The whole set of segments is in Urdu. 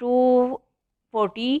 242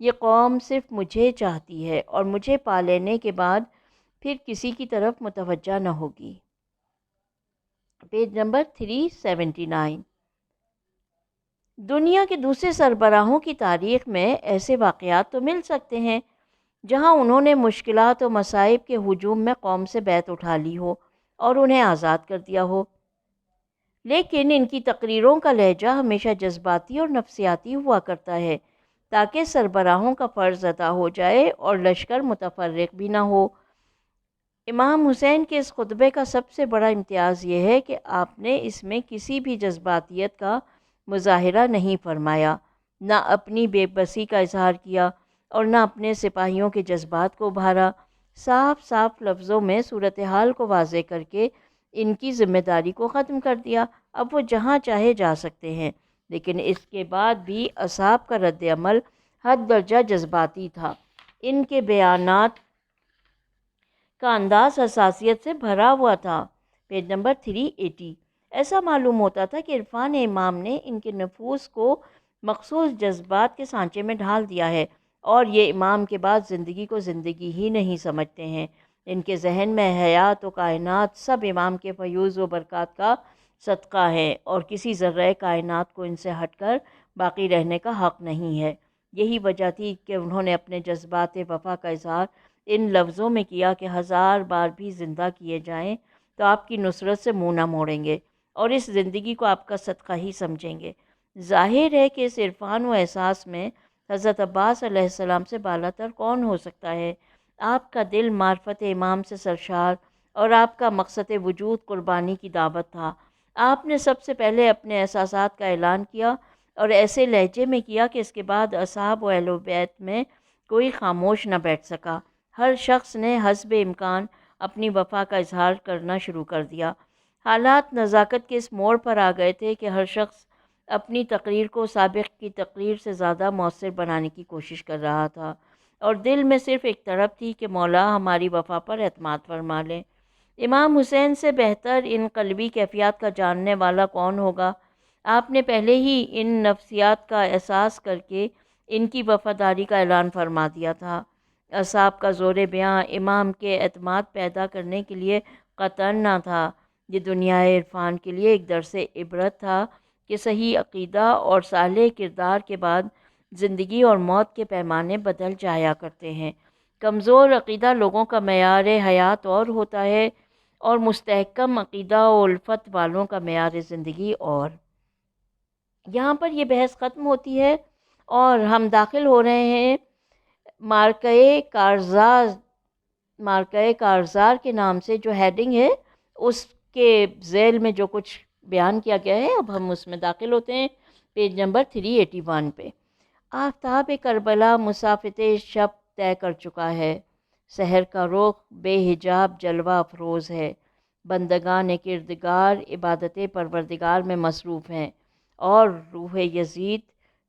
یہ قوم صرف مجھے چاہتی ہے اور مجھے پا لینے کے بعد پھر کسی کی طرف متوجہ نہ ہوگی۔ Page number 379۔ دنیا کے دوسرے سربراہوں کی تاریخ میں ایسے واقعات تو مل سکتے ہیں جہاں انہوں نے مشکلات و مصائب کے ہجوم میں قوم سے بیعت اٹھا لی ہو اور انہیں آزاد کر دیا ہو، لیکن ان کی تقریروں کا لہجہ ہمیشہ جذباتی اور نفسیاتی ہوا کرتا ہے تاکہ سربراہوں کا فرض ادا ہو جائے اور لشکر متفرق بھی نہ ہو۔ امام حسین کے اس خطبے کا سب سے بڑا امتیاز یہ ہے کہ آپ نے اس میں کسی بھی جذباتیت کا مظاہرہ نہیں فرمایا، نہ اپنی بے بسی کا اظہار کیا اور نہ اپنے سپاہیوں کے جذبات کو ابھارا۔ صاف صاف لفظوں میں صورتحال کو واضح کر کے ان کی ذمہ داری کو ختم کر دیا۔ اب وہ جہاں چاہے جا سکتے ہیں، لیکن اس کے بعد بھی اصحاب کا رد عمل حد درجہ جذباتی تھا۔ ان کے بیانات کا انداز حساسیت سے بھرا ہوا تھا۔ Page number 380۔ ایسا معلوم ہوتا تھا کہ عرفان امام نے ان کے نفوس کو مخصوص جذبات کے سانچے میں ڈھال دیا ہے اور یہ امام کے بعد زندگی کو زندگی ہی نہیں سمجھتے ہیں۔ ان کے ذہن میں حیات و کائنات سب امام کے فیوض و برکات کا صدقہ ہے اور کسی ذرہ کائنات کو ان سے ہٹ کر باقی رہنے کا حق نہیں ہے۔ یہی وجہ تھی کہ انہوں نے اپنے جذبات وفا کا اظہار ان لفظوں میں کیا کہ 1000 بار بھی زندہ کیے جائیں تو آپ کی نصرت سے منہ نہ موڑیں گے اور اس زندگی کو آپ کا صدقہ ہی سمجھیں گے۔ ظاہر ہے کہ اس عرفان و احساس میں حضرت عباس علیہ السلام سے بالا تر کون ہو سکتا ہے؟ آپ کا دل معرفت امام سے سرشار اور آپ کا مقصد وجود قربانی کی دعوت تھا۔ آپ نے سب سے پہلے اپنے احساسات کا اعلان کیا اور ایسے لہجے میں کیا کہ اس کے بعد اصحاب و اہل بیت میں کوئی خاموش نہ بیٹھ سکا۔ ہر شخص نے حسب امکان اپنی وفا کا اظہار کرنا شروع کر دیا۔ حالات نزاکت کے اس موڑ پر آ گئے تھے کہ ہر شخص اپنی تقریر کو سابق کی تقریر سے زیادہ مؤثر بنانے کی کوشش کر رہا تھا اور دل میں صرف ایک طرف تھی کہ مولا ہماری وفا پر اعتماد فرما لیں۔ امام حسین سے بہتر ان قلبی کیفیات کا جاننے والا کون ہوگا؟ آپ نے پہلے ہی ان نفسیات کا احساس کر کے ان کی وفاداری کا اعلان فرما دیا تھا۔ اصحاب کا زور بیاں امام کے اعتماد پیدا کرنے کے لیے قطعاً نہ تھا، یہ دنیا عرفان کے لیے ایک درس عبرت تھا کہ صحیح عقیدہ اور صالح کردار کے بعد زندگی اور موت کے پیمانے بدل جایا کرتے ہیں۔ کمزور عقیدہ لوگوں کا معیار حیات اور ہوتا ہے اور مستحکم عقیدہ و الفت والوں کا معیار زندگی اور۔ یہاں پر یہ بحث ختم ہوتی ہے اور ہم داخل ہو رہے ہیں مارکہ کارزار کے نام سے جو ہیڈنگ ہے اس کے ذیل میں جو کچھ بیان کیا گیا ہے، اب ہم اس میں داخل ہوتے ہیں پیج نمبر 381 پہ۔ آفتاب کربلا مسافت شب طے کر چکا ہے، سحر کا رخ بے حجاب جلوہ افروز ہے، بندگان کردگار عبادت پروردگار میں مصروف ہیں اور روح یزید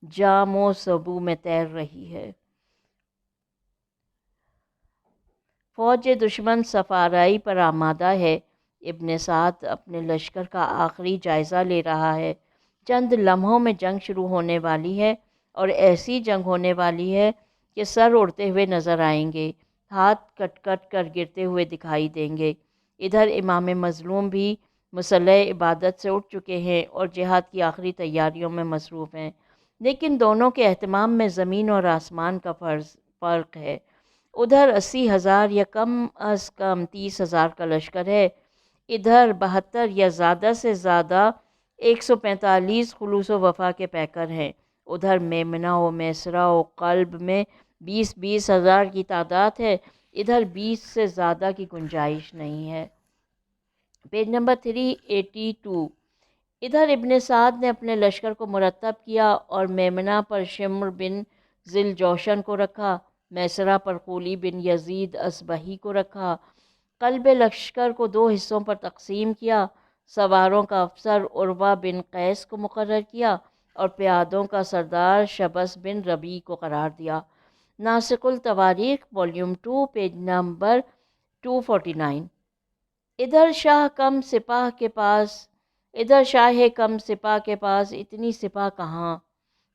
جام و سبو میں تیر رہی ہے۔ فوج دشمن صفارائی پر آمادہ ہے، ابن سعد اپنے لشکر کا آخری جائزہ لے رہا ہے۔ چند لمحوں میں جنگ شروع ہونے والی ہے اور ایسی جنگ ہونے والی ہے کہ سر اڑتے ہوئے نظر آئیں گے، ہاتھ کٹ کٹ کر گرتے ہوئے دکھائی دیں گے۔ ادھر امام مظلوم بھی مسلح عبادت سے اٹھ چکے ہیں اور جہاد کی آخری تیاریوں میں مصروف ہیں، لیکن دونوں کے اہتمام میں زمین اور آسمان کا فرق ہے۔ ادھر 80,000 یا کم از کم 30,000 کا لشکر ہے، ادھر 72 یا زیادہ سے زیادہ 145 خلوص و وفا کے پیکر ہیں۔ ادھر میمنہ و میسرہ و قلب میں 20 ہزار کی تعداد ہے، ادھر 20 سے زیادہ کی گنجائش نہیں ہے۔ Page number 382۔ ادھر ابن سعد نے اپنے لشکر کو مرتب کیا اور میمنہ پر شمر بن ذی الجوشن کو رکھا، میسرہ پر قولی بن یزید اصبہی کو رکھا۔ قلب لشکر کو 2 حصوں پر تقسیم کیا، سواروں کا افسر عروہ بن قیس کو مقرر کیا اور پیادوں کا سردار شبس بن ربیع کو قرار دیا۔ ناسخ التواریخ والیوم 2 پیج نمبر 249۔ ادھر شاہ کم سپاہ کے پاس اتنی سپاہ کہاں؟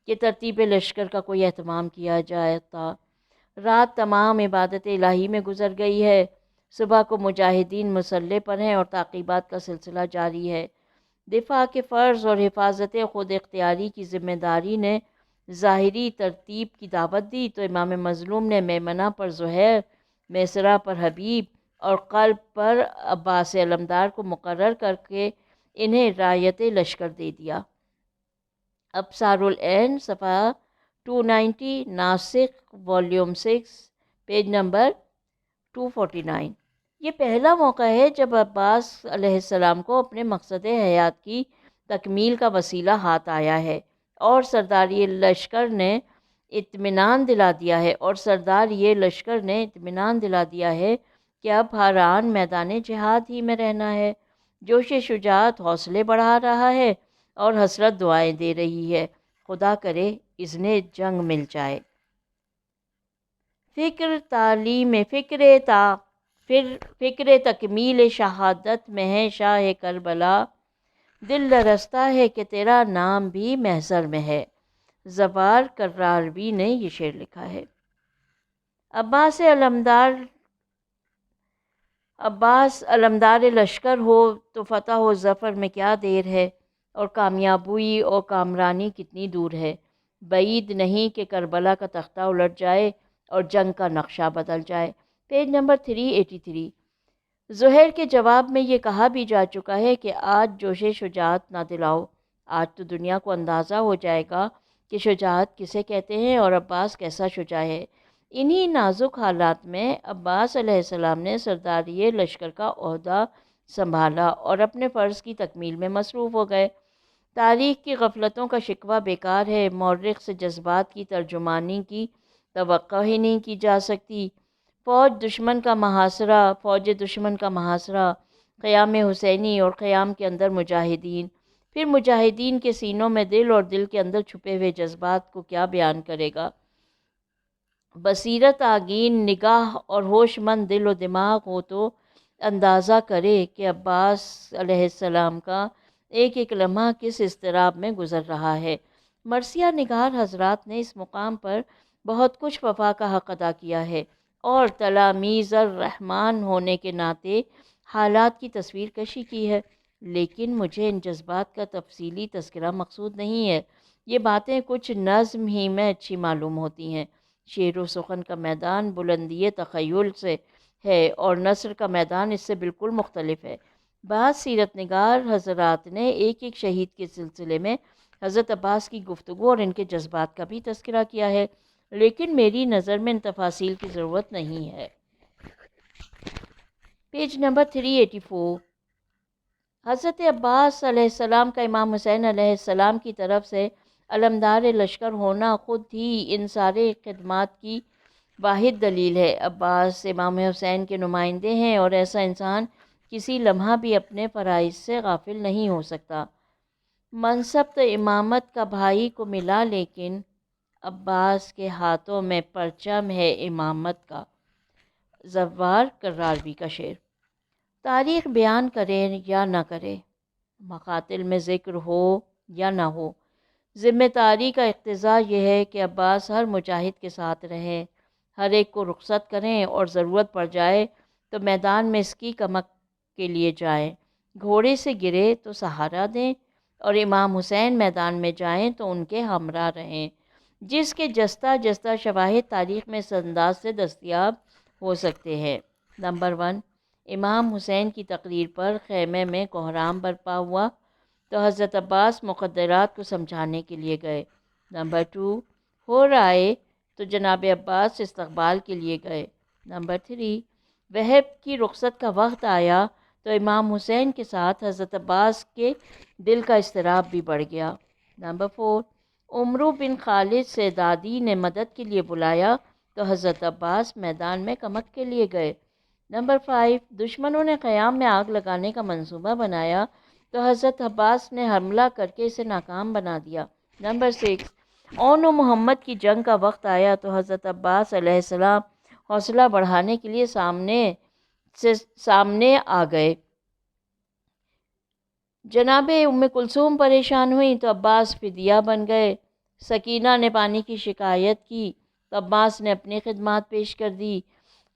کہ ترتیب لشکر کا کوئی اہتمام کیا جاتا۔ رات تمام عبادت الہی میں گزر گئی ہے، صبح کو مجاہدین مسلح پر ہیں اور تعقیبات کا سلسلہ جاری ہے۔ دفاع کے فرض اور حفاظت خود اختیاری کی ذمہ داری نے ظاہری ترتیب کی دعوت دی تو امام مظلوم نے میمنہ پر زہیر، میسرہ پر حبیب اور قلب پر عباس علمدار کو مقرر کر کے انہیں رایت لشکر دے دیا۔ ابصار العین صفحہ 290، ناسخ والیوم 6 پیج نمبر 249۔ یہ پہلا موقع ہے جب عباس علیہ السلام کو اپنے مقصد حیات کی تکمیل کا وسیلہ ہاتھ آیا ہے اور سردار یہ لشکر نے اطمینان دلا دیا ہے کہ اب ہر آن میدان جہاد ہی میں رہنا ہے۔ جوش شجاعت حوصلے بڑھا رہا ہے اور حسرت دعائیں دے رہی ہے، خدا کرے اذن جنگ مل جائے۔ فکر تکمیل شہادت میں ہے شاہ کربلا، دل لرزتا ہے کہ تیرا نام بھی محضر میں ہے۔ زوار کراروی نے یہ شعر لکھا ہے۔ عباس علمدار لشکر ہو تو فتح و ظفر میں کیا دیر ہے، اور کامیابی اور کامرانی کتنی دور ہے۔ بعید نہیں کہ کربلا کا تختہ الٹ جائے اور جنگ کا نقشہ بدل جائے۔ Page number 383۔ زہیر کے جواب میں یہ کہا بھی جا چکا ہے کہ آج جوش شجاعت نہ دلاؤ، آج تو دنیا کو اندازہ ہو جائے گا کہ شجاعت کسے کہتے ہیں اور عباس کیسا شجاع ہے۔ انہی نازک حالات میں عباس علیہ السلام نے سرداری لشکر کا عہدہ سنبھالا اور اپنے فرض کی تکمیل میں مصروف ہو گئے۔ تاریخ کی غفلتوں کا شکوہ بیکار ہے، مورخ سے جذبات کی ترجمانی کی توقع ہی نہیں کی جا سکتی۔ فوج دشمن کا محاصرہ، قیام حسینی اور قیام کے اندر مجاہدین، پھر مجاہدین کے سینوں میں دل اور دل کے اندر چھپے ہوئے جذبات کو کیا بیان کرے گا۔ بصیرت آگین نگاہ اور ہوش مند دل و دماغ ہو تو اندازہ کرے کہ عباس علیہ السلام کا ایک ایک لمحہ کس اضطراب میں گزر رہا ہے۔ مرثیہ نگار حضرات نے اس مقام پر بہت کچھ وفا کا حق ادا کیا ہے اور تلاميذ الرحمن ہونے کے ناطے حالات کی تصویر کشی کی ہے، لیکن مجھے ان جذبات کا تفصیلی تذکرہ مقصود نہیں ہے۔ یہ باتیں کچھ نظم ہی میں اچھی معلوم ہوتی ہیں۔ شعر و سخن کا میدان بلندی تخیل سے ہے اور نثر کا میدان اس سے بالکل مختلف ہے۔ بعض سیرت نگار حضرات نے ایک ایک شہید کے سلسلے میں حضرت عباس کی گفتگو اور ان کے جذبات کا بھی تذکرہ کیا ہے، لیکن میری نظر میں ان تفاصیل کی ضرورت نہیں ہے۔ Page number 384۔ حضرت عباس علیہ السلام کا امام حسین علیہ السلام کی طرف سے علمدار لشکر ہونا خود ہی ان سارے خدمات کی واحد دلیل ہے۔ عباس امام حسین کے نمائندے ہیں اور ایسا انسان کسی لمحہ بھی اپنے فرائض سے غافل نہیں ہو سکتا۔ منصب تو امامت کا بھائی کو ملا، لیکن عباس کے ہاتھوں میں پرچم ہے امامت کا۔ زوار کراروی کا شعر۔ تاریخ بیان کرے یا نہ کرے، مقاتل میں ذکر ہو یا نہ ہو، ذمہ داری کا اقتضا یہ ہے کہ عباس ہر مجاہد کے ساتھ رہیں، ہر ایک کو رخصت کریں اور ضرورت پڑ جائے تو میدان میں اس کی کمک کے لیے جائیں، گھوڑے سے گرے تو سہارا دیں اور امام حسین میدان میں جائیں تو ان کے ہمراہ رہیں، جس کے جستہ جستہ شواہد تاریخ میں اس انداز سے دستیاب ہو سکتے ہیں۔ نمبر 1، امام حسین کی تقریر پر خیمے میں کہرام برپا ہوا تو حضرت عباس مقدرات کو سمجھانے کے لیے گئے۔ نمبر 2، ہو رائے تو جناب عباس استقبال کے لیے گئے۔ نمبر 3، وہب کی رخصت کا وقت آیا تو امام حسین کے ساتھ حضرت عباس کے دل کا اضطراب بھی بڑھ گیا۔ نمبر 4، عمرو بن خالد سے دادی نے مدد کے لیے بلایا تو حضرت عباس میدان میں کمک کے لیے گئے۔ نمبر 5، دشمنوں نے خیام میں آگ لگانے کا منصوبہ بنایا تو حضرت عباس نے حملہ کر کے اسے ناکام بنا دیا۔ نمبر 6، اون و محمد کی جنگ کا وقت آیا تو حضرت عباس علیہ السلام حوصلہ بڑھانے کے لیے سامنے آ گئے۔ جناب ام کلثوم پریشان ہوئیں تو عباس فدیہ بن گئے۔ سکینہ نے پانی کی شکایت کی تو عباس نے اپنی خدمات پیش کر دی۔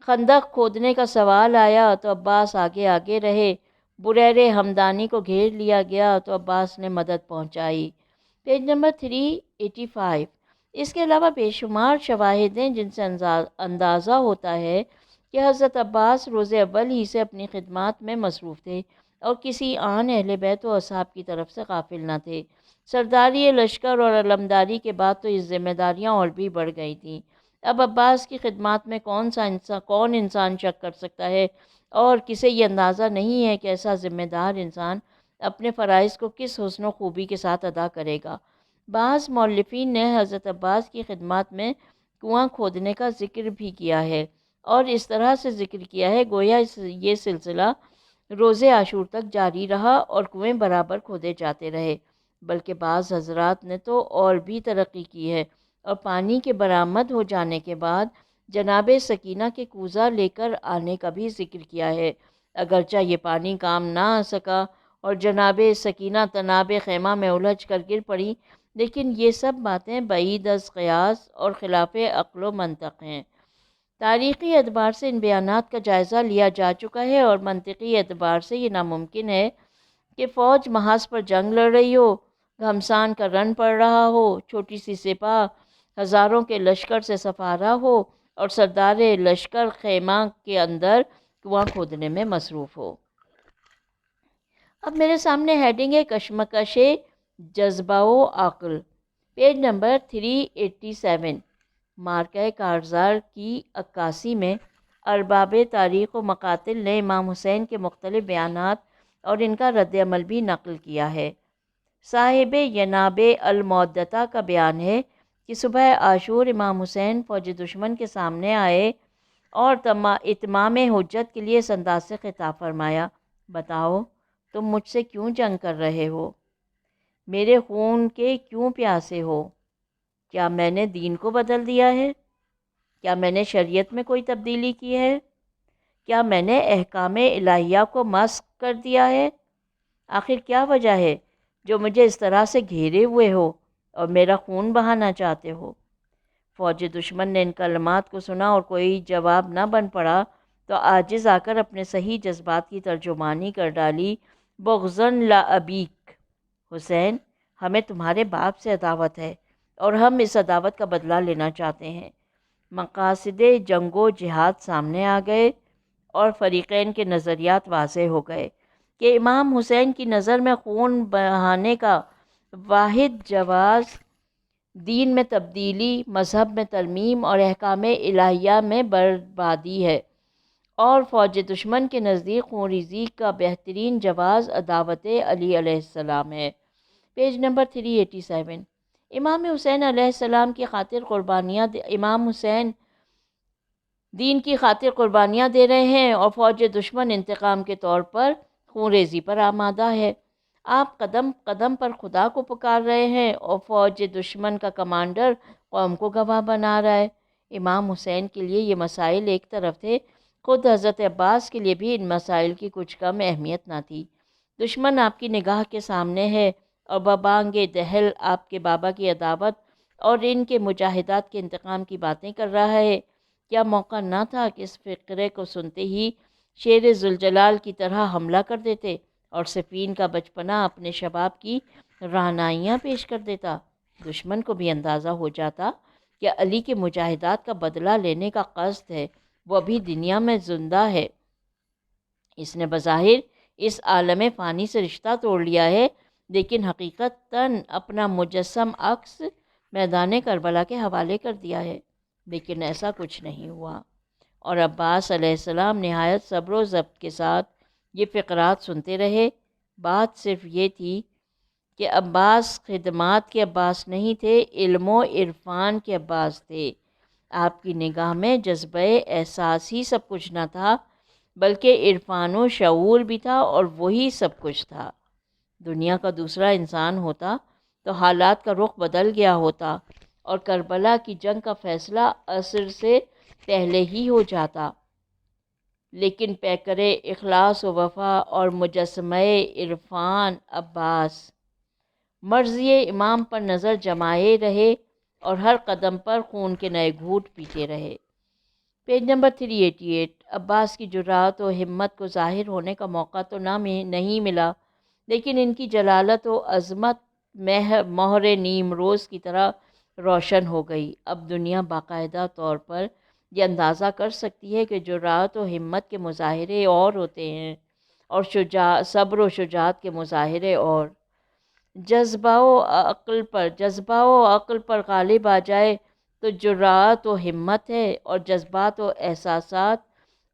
خندق کھودنے کا سوال آیا تو عباس آگے آگے رہے۔ بریر ہمدانی کو گھیر لیا گیا تو عباس نے مدد پہنچائی۔ Page number 385۔ اس کے علاوہ بے شمار شواہد ہیں جن سے اندازہ ہوتا ہے کہ حضرت عباس روز اول ہی سے اپنی خدمات میں مصروف تھے اور کسی آن اہل بیت و اصحاب کی طرف سے غافل نہ تھے۔ سرداری لشکر اور علمداری کے بعد تو یہ ذمہ داریاں اور بھی بڑھ گئی تھیں۔ اب عباس کی خدمات میں کون انسان شک کر سکتا ہے، اور کسے یہ اندازہ نہیں ہے کہ ایسا ذمہ دار انسان اپنے فرائض کو کس حسن و خوبی کے ساتھ ادا کرے گا۔ بعض مؤلفین نے حضرت عباس کی خدمات میں کنواں کھودنے کا ذکر بھی کیا ہے، اور اس طرح سے ذکر کیا ہے گویا یہ سلسلہ روز عاشور تک جاری رہا اور کنویں برابر کھودے جاتے رہے۔ بلکہ بعض حضرات نے تو اور بھی ترقی کی ہے اور پانی کے برآمد ہو جانے کے بعد جناب سکینہ کے کوزہ لے کر آنے کا بھی ذکر کیا ہے۔ اگرچہ یہ پانی کام نہ آ سکا اور جناب سکینہ تناب خیمہ میں الجھ کر گر پڑی، لیکن یہ سب باتیں بعید از قیاس اور خلاف عقل و منطق ہیں۔ تاریخی اعتبار سے ان بیانات کا جائزہ لیا جا چکا ہے اور منطقی اعتبار سے یہ ناممکن ہے کہ فوج محاذ پر جنگ لڑ رہی ہو، گھمسان کا رن پڑ رہا ہو، چھوٹی سی سپاہ ہزاروں کے لشکر سے سفارہ ہو اور سردار لشکر خیمہ کے اندر کنواں کھودنے میں مصروف ہو۔ اب میرے سامنے ہیڈنگ ہے کشمکش جذبہ و عقل۔ Page number 387۔ معرکہ کارزار کی عکاسی میں ارباب تاریخ و مقاتل نے امام حسین کے مختلف بیانات اور ان کا رد عمل بھی نقل کیا ہے۔ صاحب یناب المعدۃ کا بیان ہے کہ صبح عاشور امام حسین فوج دشمن کے سامنے آئے اور اتمام حجت کے لیے اس انداز سے خطاب فرمایا: بتاؤ تم مجھ سے کیوں جنگ کر رہے ہو؟ میرے خون کے کیوں پیاسے ہو؟ کیا میں نے دین کو بدل دیا ہے؟ کیا میں نے شریعت میں کوئی تبدیلی کی ہے؟ کیا میں نے احکام الہیہ کو مسخ کر دیا ہے؟ آخر کیا وجہ ہے جو مجھے اس طرح سے گھیرے ہوئے ہو اور میرا خون بہانا چاہتے ہو؟ فوج دشمن نے ان کلمات کو سنا اور کوئی جواب نہ بن پڑا تو عاجز آ کر اپنے صحیح جذبات کی ترجمانی کر ڈالی: بغضاً لابیک، حسین ہمیں تمہارے باپ سے عداوت ہے اور ہم اس عداوت کا بدلہ لینا چاہتے ہیں۔ مقاصد جنگ و جہاد سامنے آ گئے اور فریقین کے نظریات واضح ہو گئے کہ امام حسین کی نظر میں خون بہانے کا واحد جواز دین میں تبدیلی، مذہب میں ترمیم اور احکام الہیہ میں بربادی ہے، اور فوج دشمن کے نزدیک خون ریزی کا بہترین جواز عداوت علی علیہ السلام ہے۔ Page number 387۔ امام حسین علیہ السلام کی خاطر امام حسین دین کی خاطر قربانیاں دے رہے ہیں اور فوج دشمن انتقام کے طور پر خون ریزی پر آمادہ ہے۔ آپ قدم قدم پر خدا کو پکار رہے ہیں اور فوج دشمن کا کمانڈر قوم کو گواہ بنا رہا ہے۔ امام حسین کے لیے یہ مسائل ایک طرف تھے، خود حضرت عباس کے لیے بھی ان مسائل کی کچھ کم اہمیت نہ تھی۔ دشمن آپ کی نگاہ کے سامنے ہے اور ببانگ دہل آپ کے بابا کی عداوت اور ان کے مجاہدات کے انتقام کی باتیں کر رہا ہے۔ کیا موقع نہ تھا کہ اس فقرے کو سنتے ہی شیر ذوالجلال کی طرح حملہ کر دیتے اور صفین کا بچپنا اپنے شباب کی رہنائیاں پیش کر دیتا؟ دشمن کو بھی اندازہ ہو جاتا کہ علی کے مجاہدات کا بدلہ لینے کا قصد ہے، وہ ابھی دنیا میں زندہ ہے۔ اس نے بظاہر اس عالم فانی سے رشتہ توڑ لیا ہے، لیکن حقیقتاً اپنا مجسم عکس میدان کربلا کے حوالے کر دیا ہے۔ لیکن ایسا کچھ نہیں ہوا، اور عباس علیہ السلام نہایت صبر و ضبط کے ساتھ یہ فقرات سنتے رہے۔ بات صرف یہ تھی کہ عباس خدمات کے عباس نہیں تھے، علم و عرفان کے عباس تھے۔ آپ کی نگاہ میں جذبہ احساس ہی سب کچھ نہ تھا، بلکہ عرفان و شعور بھی تھا، اور وہی سب کچھ تھا۔ دنیا کا دوسرا انسان ہوتا تو حالات کا رخ بدل گیا ہوتا اور کربلا کی جنگ کا فیصلہ عصر سے پہلے ہی ہو جاتا، لیکن پیکر اخلاص و وفا اور مجسمہ عرفان عباس مرضی امام پر نظر جمائے رہے اور ہر قدم پر خون کے نئے گھوٹ پیتے رہے۔ Page number 388۔ عباس کی جرأت و ہمت کو ظاہر ہونے کا موقع تو نہیں ملا، لیکن ان کی جلالت و عظمت مہر نیم روز کی طرح روشن ہو گئی۔ اب دنیا باقاعدہ طور پر یہ اندازہ کر سکتی ہے کہ جرأت و ہمت کے مظاہرے اور ہوتے ہیں اور صبر و شجاعت کے مظاہرے اور۔ جذبہ و عقل پر غالب آ جائے تو جرأت و ہمت ہے، اور جذبات و احساسات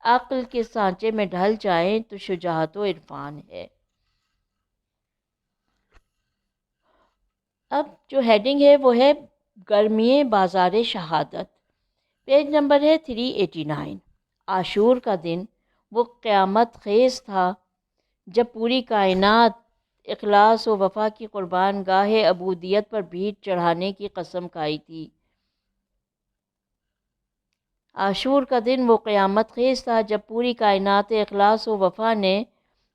عقل کے سانچے میں ڈھل جائیں تو شجاعت و عرفان ہے۔ اب جو ہیڈنگ ہے وہ ہے گرمی بازار شہادت۔ پیج نمبر ہے 389۔ عاشور کا دن وہ قیامت خیز تھا جب پوری کائنات اخلاص و وفا کی قربان گاہ عبودیت پر بھیٹ چڑھانے کی قسم کھائی تھی۔ عاشور کا دن وہ قیامت خیز تھا جب پوری کائنات اخلاص و وفا نے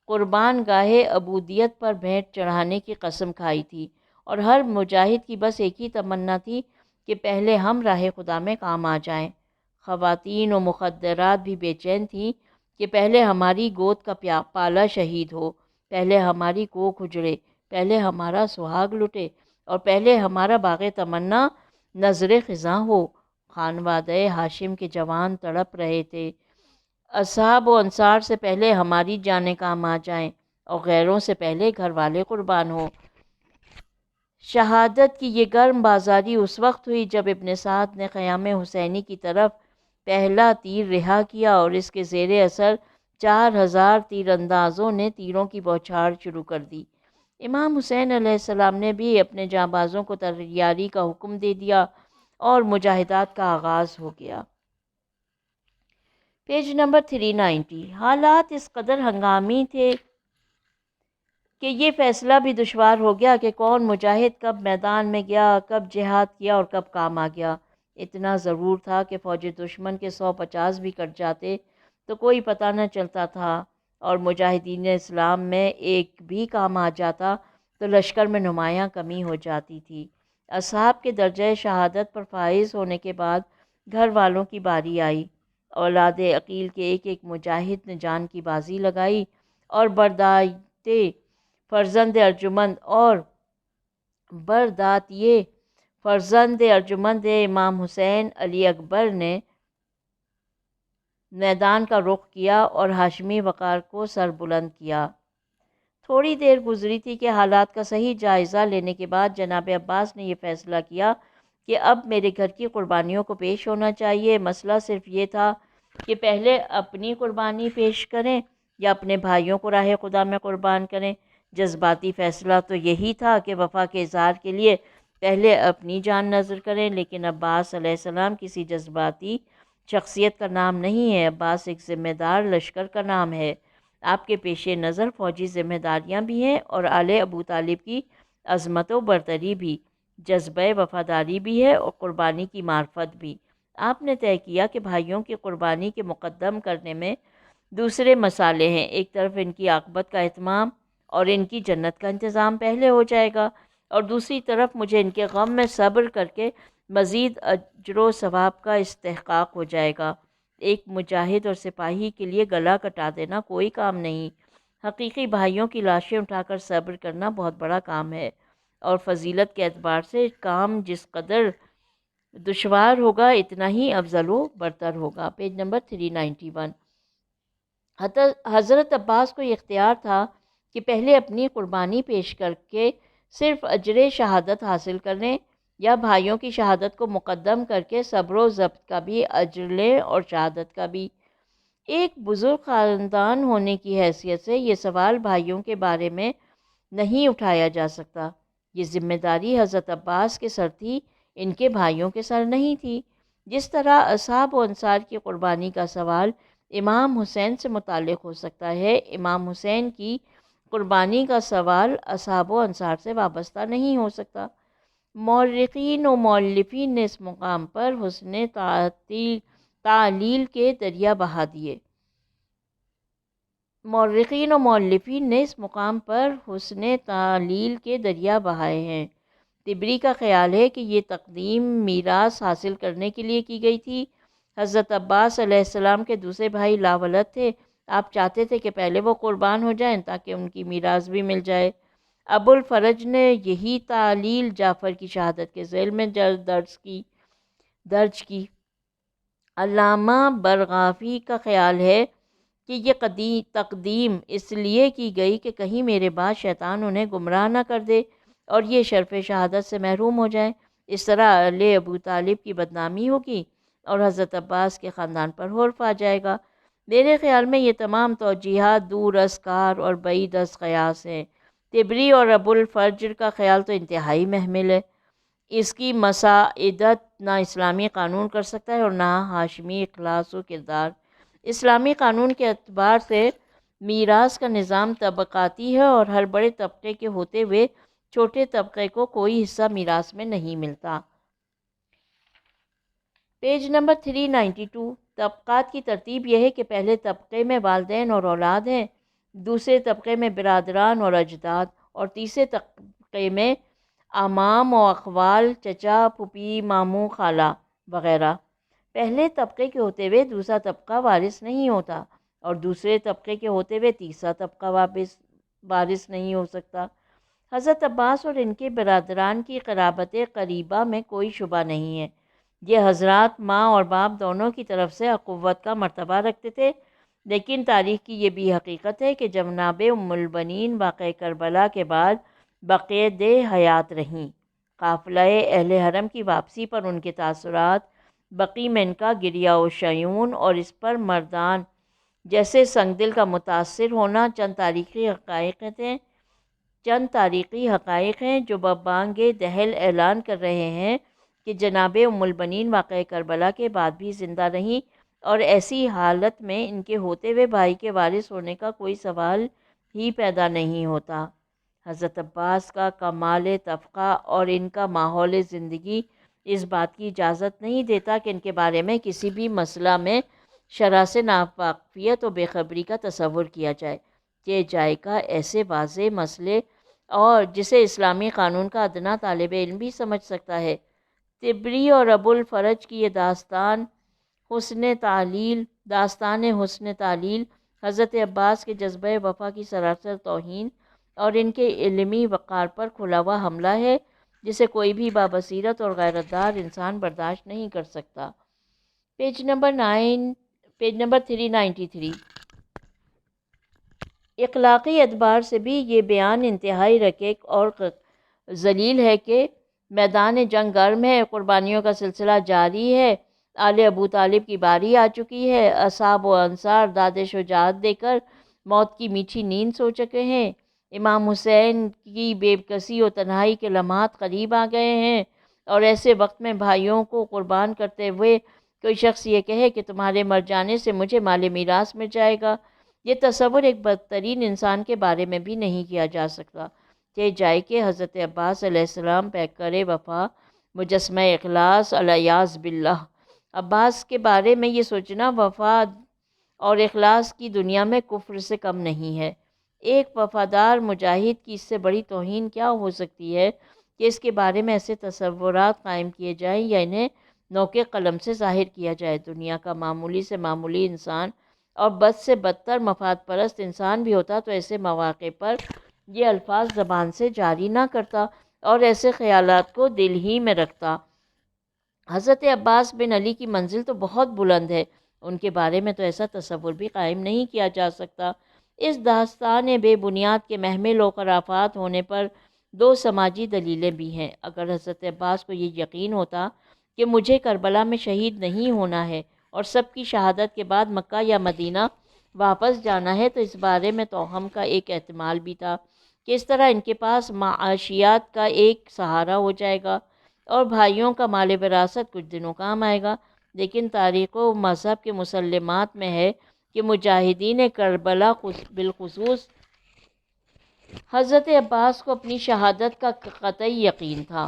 قربان گاہ عبودیت پر بھیٹ چڑھانے کی قسم کھائی تھی، اور ہر مجاہد کی بس ایک ہی تمنا تھی کہ پہلے ہم راہ خدا میں کام آ جائیں۔ خواتین و مخدرات بھی بے چین تھیں کہ پہلے ہماری گود کا پالا شہید ہو، پہلے ہماری کوکھ اجڑے، پہلے ہمارا سہاگ لٹے، اور پہلے ہمارا باغ تمنا نظر خزاں ہو۔ خانوادہ ہاشم کے جوان تڑپ رہے تھے، اصحاب و انصار سے پہلے ہماری جانیں کام آ جائیں، اور غیروں سے پہلے گھر والے قربان ہو۔ شہادت کی یہ گرم بازاری اس وقت ہوئی جب ابن سعد نے خیام حسینی کی طرف پہلا تیر رہا کیا، اور اس کے زیر اثر 4000 تیر اندازوں نے تیروں کی بوچھاڑ شروع کر دی۔ امام حسین علیہ السلام نے بھی اپنے جانبازوں کو تیاری کا حکم دے دیا اور مجاہدات کا آغاز ہو گیا۔ Page number 390۔ حالات اس قدر ہنگامی تھے کہ یہ فیصلہ بھی دشوار ہو گیا کہ کون مجاہد کب میدان میں گیا، کب جہاد کیا اور کب کام آ گیا۔ اتنا ضرور تھا کہ فوج دشمن کے 150 بھی کٹ جاتے تو کوئی پتہ نہ چلتا تھا، اور مجاہدین اسلام میں ایک بھی کام آ جاتا تو لشکر میں نمایاں کمی ہو جاتی تھی۔ اصحاب کے درجہ شہادت پر فائز ہونے کے بعد گھر والوں کی باری آئی۔ اولاد عقیل کے ایک ایک مجاہد نے جان کی بازی لگائی، اور برداتِ فرزند ارجمند امام حسین علی اکبر نے میدان کا رخ کیا اور ہاشمی وقار کو سر بلند کیا۔ تھوڑی دیر گزری تھی کہ حالات کا صحیح جائزہ لینے کے بعد جناب عباس نے یہ فیصلہ کیا کہ اب میرے گھر کی قربانیوں کو پیش ہونا چاہیے۔ مسئلہ صرف یہ تھا کہ پہلے اپنی قربانی پیش کریں یا اپنے بھائیوں کو راہ خدا میں قربان کریں۔ جذباتی فیصلہ تو یہی تھا کہ وفا کے اظہار کے لیے پہلے اپنی جان نذر کریں، لیکن عباس علیہ السلام کسی جذباتی شخصیت کا نام نہیں ہے۔ عباس ایک ذمہ دار لشکر کا نام ہے۔ آپ کے پیش نظر فوجی ذمہ داریاں بھی ہیں اور آل ابو طالب کی عظمت و برتری بھی، جذبہ وفاداری بھی ہے اور قربانی کی معرفت بھی۔ آپ نے طے کیا کہ بھائیوں کی قربانی کے مقدم کرنے میں دوسرے مسالے ہیں۔ ایک طرف ان کی عاقبت کا اہتمام اور ان کی جنت کا انتظام پہلے ہو جائے گا، اور دوسری طرف مجھے ان کے غم میں صبر کر کے مزید اجر و ثواب کا استحقاق ہو جائے گا۔ ایک مجاہد اور سپاہی کے لیے گلا کٹا دینا کوئی کام نہیں، حقیقی بھائیوں کی لاشیں اٹھا کر صبر کرنا بہت بڑا کام ہے، اور فضیلت کے اعتبار سے کام جس قدر دشوار ہوگا اتنا ہی افضل و برتر ہوگا۔ Page number 391۔ حضرت عباس کو یہ اختیار تھا کہ پہلے اپنی قربانی پیش کر کے صرف اجر شہادت حاصل کریں، یا بھائیوں کی شہادت کو مقدم کر کے صبر و ضبط کا بھی اجر لیں اور شہادت کا بھی۔ ایک بزرگ خاندان ہونے کی حیثیت سے یہ سوال بھائیوں کے بارے میں نہیں اٹھایا جا سکتا۔ یہ ذمہ داری حضرت عباس کے سر تھی، ان کے بھائیوں کے سر نہیں تھی۔ جس طرح اصحاب و انصار کی قربانی کا سوال امام حسین سے متعلق ہو سکتا ہے، امام حسین کی قربانی کا سوال اصحاب و انصار سے وابستہ نہیں ہو سکتا۔ مورخین و مؤلفین نے اس مقام پر حسن تعلیل کے دریا بہا دیے۔ مورخین و مؤلفین نے اس مقام پر حسن تعلیل کے دریا بہائے ہیں۔ طبری کا خیال ہے کہ یہ تقدیم میراث حاصل کرنے کے لیے کی گئی تھی۔ حضرت عباس علیہ السلام کے دوسرے بھائی لاولد تھے۔ آپ چاہتے تھے کہ پہلے وہ قربان ہو جائیں تاکہ ان کی میراث بھی مل جائے۔ ابو الفرج نے یہی تعلیل جعفر کی شہادت کے ذیل میں درج کی۔ علامہ برغافی کا خیال ہے کہ یہ تقدیم اس لیے کی گئی کہ کہیں میرے بعد شیطان انہیں گمراہ نہ کر دے اور یہ شرف شہادت سے محروم ہو جائیں۔ اس طرح اہل ابو طالب کی بدنامی ہوگی اور حضرت عباس کے خاندان پر حرف آ جائے گا۔ میرے خیال میں یہ تمام توجیہات دور از کار اور بعید از قیاس ہیں۔ طبری اور ابو الفرج کا خیال تو انتہائی محمل ہے۔ اس کی مساعدت نہ اسلامی قانون کر سکتا ہے اور نہ ہاشمی اخلاص و کردار۔ اسلامی قانون کے اعتبار سے میراث کا نظام طبقاتی ہے اور ہر بڑے طبقے کے ہوتے ہوئے چھوٹے طبقے کو کوئی حصہ میراث میں نہیں ملتا۔ Page number 392۔ طبقات کی ترتیب یہ ہے کہ پہلے طبقے میں والدین اور اولاد ہیں، دوسرے طبقے میں برادران اور اجداد، اور تیسرے طبقے میں اعمام و اخوال، چچا، پھوپھی، ماموں، خالہ وغیرہ۔ پہلے طبقے کے ہوتے ہوئے دوسرا طبقہ وارث نہیں ہوتا اور دوسرے طبقے کے ہوتے ہوئے تیسرا طبقہ وارث نہیں ہو سکتا۔ حضرت عباس اور ان کے برادران کی قرابت قریبہ میں کوئی شبہ نہیں ہے۔ یہ حضرات ماں اور باپ دونوں کی طرف سے اخوت کا مرتبہ رکھتے تھے، لیکن تاریخ کی یہ بھی حقیقت ہے کہ جناب ام البنین واقعہ کربلا کے بعد بقید حیات رہیں۔ قافلہ اہل حرم کی واپسی پر ان کے تاثرات، بقی میں ان کا گریہ و شیون اور اس پر مردان جیسے سنگ دل کا متاثر ہونا چند تاریخی حقائق ہیں جو ببانگ دہل اعلان کر رہے ہیں کہ جناب ام البنین واقعہ کربلا کے بعد بھی زندہ رہیں، اور ایسی حالت میں ان کے ہوتے ہوئے بھائی کے وارث ہونے کا کوئی سوال ہی پیدا نہیں ہوتا۔ حضرت عباس کا کمال تفقہ اور ان کا ماحول زندگی اس بات کی اجازت نہیں دیتا کہ ان کے بارے میں کسی بھی مسئلہ میں شرع سے ناواقفیت و بے خبری کا تصور کیا جائے کا ایسے واضح مسئلے اور جسے اسلامی قانون کا ادنا طالب علم بھی سمجھ سکتا ہے۔ طبری اور ابو الفرج کی یہ داستان حسن تعلیل حضرت عباس کے جذبہ وفا کی سراسر توہین اور ان کے علمی وقار پر کھلا ہوا حملہ ہے جسے کوئی بھی بابصیرت اور غیرتدار انسان برداشت نہیں کر سکتا۔ Page number 393۔ اخلاقی اعتبار سے بھی یہ بیان انتہائی رقیق اور ذلیل ہے کہ میدان جنگ گرم ہے، قربانیوں کا سلسلہ جاری ہے، آل ابو طالب کی باری آ چکی ہے، اصحاب و انصار داد شجاعت دے کر موت کی میٹھی نیند سو چکے ہیں، امام حسین کی بے کسی و تنہائی کے لمحات قریب آ گئے ہیں، اور ایسے وقت میں بھائیوں کو قربان کرتے ہوئے کوئی شخص یہ کہے کہ تمہارے مر جانے سے مجھے مال میراث مل جائے گا، یہ تصور ایک بدترین انسان کے بارے میں بھی نہیں کیا جا سکتا۔ کہ جائے کہ حضرت عباس علیہ السلام پیکر وفا، مجسمہ اخلاص، الیاذ باللہ۔ عباس کے بارے میں یہ سوچنا وفا اور اخلاص کی دنیا میں کفر سے کم نہیں ہے۔ ایک وفادار مجاہد کی اس سے بڑی توہین کیا ہو سکتی ہے کہ اس کے بارے میں ایسے تصورات قائم کیے جائیں یا انہیں نوکے قلم سے ظاہر کیا جائے۔ دنیا کا معمولی سے معمولی انسان اور بد سے بدتر مفاد پرست انسان بھی ہوتا تو ایسے مواقع پر یہ الفاظ زبان سے جاری نہ کرتا اور ایسے خیالات کو دل ہی میں رکھتا۔ حضرت عباس بن علی کی منزل تو بہت بلند ہے، ان کے بارے میں تو ایسا تصور بھی قائم نہیں کیا جا سکتا۔ اس داستان بے بنیاد کے محمل و خرافات ہونے پر دو سماجی دلیلیں بھی ہیں۔ اگر حضرت عباس کو یہ یقین ہوتا کہ مجھے کربلا میں شہید نہیں ہونا ہے اور سب کی شہادت کے بعد مکہ یا مدینہ واپس جانا ہے تو اس بارے میں توہم کا ایک احتمال بھی تھا کہ اس طرح ان کے پاس معاشیات کا ایک سہارا ہو جائے گا اور بھائیوں کا مال وراثت کچھ دنوں کام آئے گا، لیکن تاریخ و مذہب کے مسلمات میں ہے کہ مجاہدین کربلا بالخصوص حضرت عباس کو اپنی شہادت کا قطعی یقین تھا۔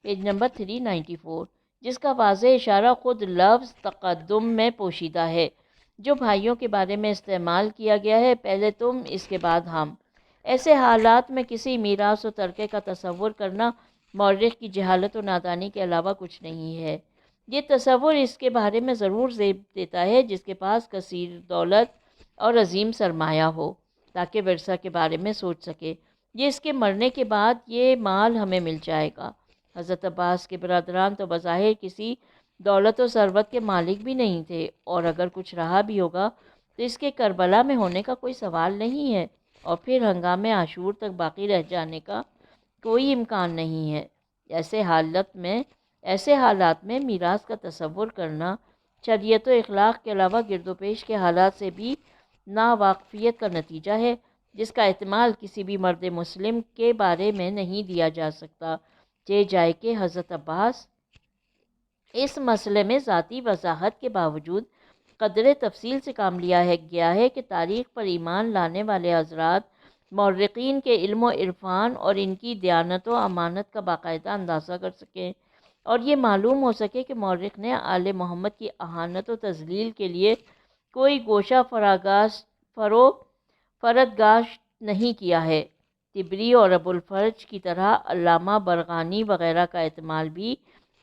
پیج نمبر 394، جس کا واضح اشارہ خود لفظ تقدم میں پوشیدہ ہے۔ جو بھائیوں کے بارے میں استعمال کیا گیا ہے، پہلے تم اس کے بعد ہم۔ ایسے حالات میں کسی میراث و ترکے کا تصور کرنا مورخ کی جہالت و نادانی کے علاوہ کچھ نہیں ہے۔ یہ تصور اس کے بارے میں ضرور زیب دیتا ہے جس کے پاس کثیر دولت اور عظیم سرمایہ ہو، تاکہ ورثہ کے بارے میں سوچ سکے۔ یہ اس کے مرنے کے بعد یہ مال ہمیں مل جائے گا۔ حضرت عباس کے برادران تو بظاہر کسی دولت و ثروت کے مالک بھی نہیں تھے، اور اگر کچھ رہا بھی ہوگا تو اس کے کربلا میں ہونے کا کوئی سوال نہیں ہے، اور پھر ہنگامِ عاشور تک باقی رہ جانے کا کوئی امکان نہیں ہے۔ ایسے حالات میں میراث کا تصور کرنا شریعت و اخلاق کے علاوہ گرد و پیش کے حالات سے بھی ناواقفیت کا نتیجہ ہے، جس کا احتمال کسی بھی مرد مسلم کے بارے میں نہیں دیا جا سکتا، یہ جائے کہ حضرت عباس اس مسئلے میں ذاتی وضاحت کے باوجود قدر تفصیل سے کام لیا گیا ہے کہ تاریخ پر ایمان لانے والے حضرات مورخین کے علم و عرفان اور ان کی دیانت و امانت کا باقاعدہ اندازہ کر سکیں، اور یہ معلوم ہو سکے کہ مورخ نے آل محمد کی اہانت و تذلیل کے لیے کوئی گوشہ فردگاش نہیں کیا ہے۔ طبری اور ابوالفرج کی طرح علامہ برقانی وغیرہ کا احتمال بھی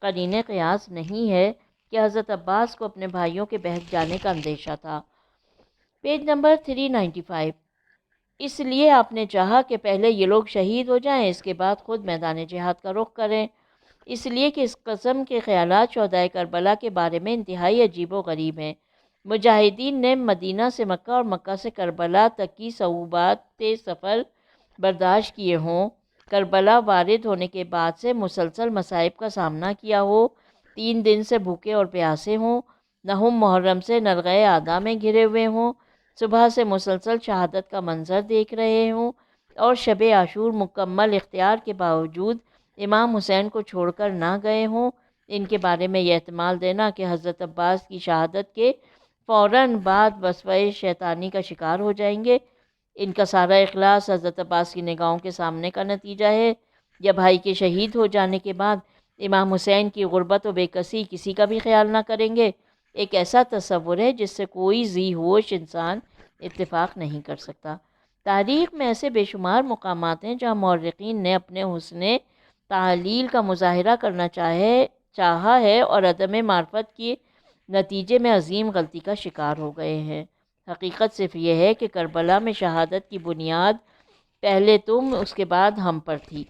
قرین قیاس نہیں ہے کہ حضرت عباس کو اپنے بھائیوں کے بہک جانے کا اندیشہ تھا۔ Page number 395۔ اس لیے آپ نے چاہا کہ پہلے یہ لوگ شہید ہو جائیں، اس کے بعد خود میدان جہاد کا رخ کریں، اس لیے کہ اس قسم کے خیالات شہدائے کربلا کے بارے میں انتہائی عجیب و غریب ہیں۔ مجاہدین نے مدینہ سے مکہ اور مکہ سے کربلا تک کی صعوبات سفر برداشت کیے ہوں، کربلا وارد ہونے کے بعد سے مسلسل مصائب کا سامنا کیا ہو، 3 دن سے بھوکے اور پیاسے ہوں، نہم محرم سے نرغہ اعداء میں گھرے ہوئے ہوں، صبح سے مسلسل شہادت کا منظر دیکھ رہے ہوں، اور شب عاشور مکمل اختیار کے باوجود امام حسین کو چھوڑ کر نہ گئے ہوں۔ ان کے بارے میں یہ احتمال دینا کہ حضرت عباس کی شہادت کے فوراً بعد وسوسہ شیطانی کا شکار ہو جائیں گے، ان کا سارا اخلاص حضرت عباس کی نگاہوں کے سامنے کا نتیجہ ہے، یا بھائی کے شہید ہو جانے کے بعد امام حسین کی غربت و بے کسی کسی کا بھی خیال نہ کریں گے، ایک ایسا تصور ہے جس سے کوئی ذی ہوش انسان اتفاق نہیں کر سکتا۔ تاریخ میں ایسے بے شمار مقامات ہیں جہاں مورخین نے اپنے حسن تعلیل کا مظاہرہ کرنا چاہا ہے اور عدم معرفت کے نتیجے میں عظیم غلطی کا شکار ہو گئے ہیں۔ حقیقت صرف یہ ہے کہ کربلا میں شہادت کی بنیاد پہلے تم اس کے بعد ہم پر تھی۔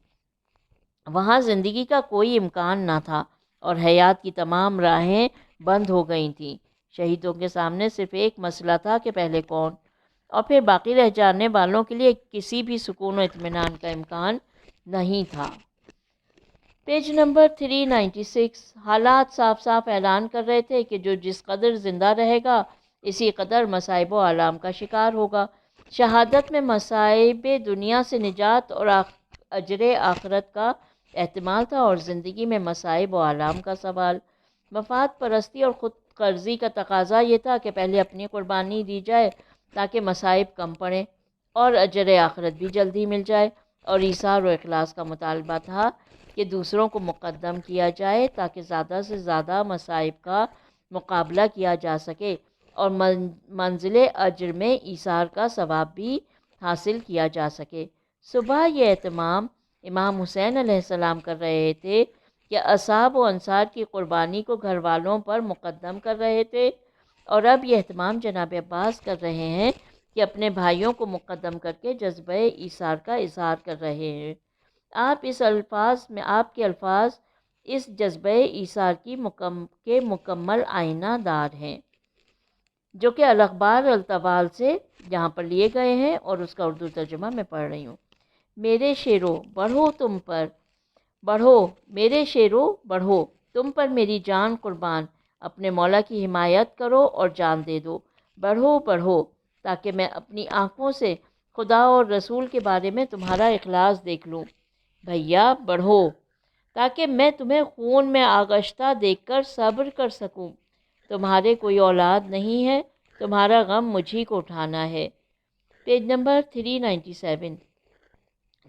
وہاں زندگی کا کوئی امکان نہ تھا اور حیات کی تمام راہیں بند ہو گئی تھیں۔ شہیدوں کے سامنے صرف ایک مسئلہ تھا کہ پہلے کون، اور پھر باقی رہ جانے والوں کے لیے کسی بھی سکون و اطمینان کا امکان نہیں تھا۔ Page number 396۔ حالات صاف صاف اعلان کر رہے تھے کہ جو جس قدر زندہ رہے گا اسی قدر مصائب و آلام کا شکار ہوگا۔ شہادت میں مصائب دنیا سے نجات اور اجر آخرت کا احتمال تھا، اور زندگی میں مصائب و آلام کا سوال۔ مفاد پرستی اور خود غرضی کا تقاضا یہ تھا کہ پہلے اپنی قربانی دی جائے تاکہ مصائب کم پڑیں اور اجر آخرت بھی جلدی مل جائے، اور ایثار و اخلاص کا مطالبہ تھا کہ دوسروں کو مقدم کیا جائے تاکہ زیادہ سے زیادہ مصائب کا مقابلہ کیا جا سکے اور منزل اجر میں ایثار کا ثواب بھی حاصل کیا جا سکے۔ صبح یہ اہتمام امام حسین علیہ السلام کر رہے تھے کہ اصحاب و انصار کی قربانی کو گھر والوں پر مقدم کر رہے تھے، اور اب یہ اہتمام جناب عباس کر رہے ہیں کہ اپنے بھائیوں کو مقدم کر کے جذبہ ایثار کا اظہار کر رہے ہیں۔ آپ کے الفاظ اس جذبہ ایثار کے مکمل آئینہ دار ہیں، جو کہ الاخبار الطوال سے یہاں پر لیے گئے ہیں، اور اس کا اردو ترجمہ میں پڑھ رہی ہوں۔ میرے شیرو بڑھو تم پر میری جان قربان، اپنے مولا کی حمایت کرو اور جان دے دو۔ بڑھو تاکہ میں اپنی آنکھوں سے خدا اور رسول کے بارے میں تمہارا اخلاص دیکھ لوں۔ بھیا بڑھو تاکہ میں تمہیں خون میں آغشتہ دیکھ کر صبر کر سکوں۔ تمہارے کوئی اولاد نہیں ہے، تمہارا غم مجھی کو اٹھانا ہے۔ Page number 397۔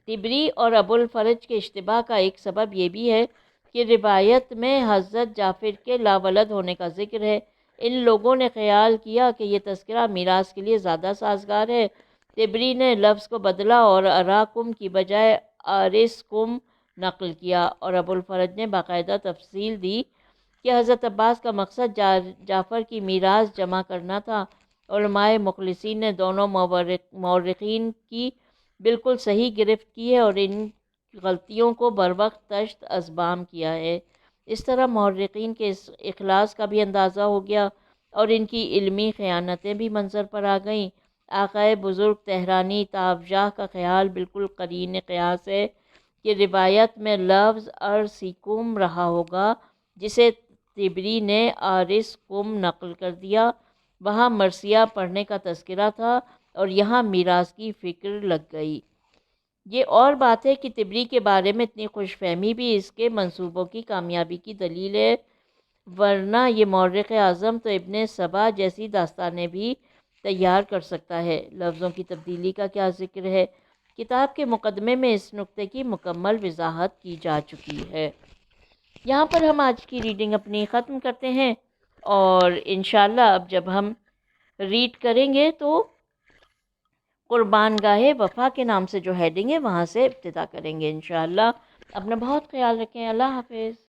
طبری اور ابوالفرج کے اشتباہ کا ایک سبب یہ بھی ہے کہ روایت میں حضرت جعفر کے لاولد ہونے کا ذکر ہے، ان لوگوں نے خیال کیا کہ یہ تذکرہ میراث کے لیے زیادہ سازگار ہے۔ طبری نے لفظ کو بدلا اور اراکم کی بجائے آرسکم نقل کیا، اور ابو الفرج نے باقاعدہ تفصیل دی کہ حضرت عباس کا مقصد جعفر کی میراث جمع کرنا تھا۔ علماء مخلصین نے دونوں مورخین کی بالکل صحیح گرفت کی ہے اور ان غلطیوں کو بروقت تشت اذبام کیا ہے۔ اس طرح مورخین کے اس اخلاص کا بھی اندازہ ہو گیا اور ان کی علمی خیانتیں بھی منظر پر آ گئیں۔ آقائے بزرگ تہرانی تابجاہ کا خیال بالکل قرین قیاس ہے کہ روایت میں لفظ ارسیکم رہا ہوگا جسے طبری نے آرسکم نقل کر دیا۔ وہاں مرثیہ پڑھنے کا تذکرہ تھا اور یہاں میراث کی فکر لگ گئی۔ یہ اور بات ہے کہ طبری کے بارے میں اتنی خوش فہمی بھی اس کے منصوبوں کی کامیابی کی دلیل ہے، ورنہ یہ مورخ اعظم تو ابن سبا جیسی داستانیں بھی تیار کر سکتا ہے۔ لفظوں کی تبدیلی کا کیا ذکر ہے؟ کتاب کے مقدمے میں اس نکتے کی مکمل وضاحت کی جا چکی ہے۔ یہاں پر ہم آج کی ریڈنگ اپنی ختم کرتے ہیں، اور انشاءاللہ اب جب ہم ریڈ کریں گے تو قربان گاہ وفا کے نام سے جو ہیڈنگ ہے وہاں سے ابتدا کریں گے انشاءاللہ۔ اپنا بہت خیال رکھیں۔ اللہ حافظ۔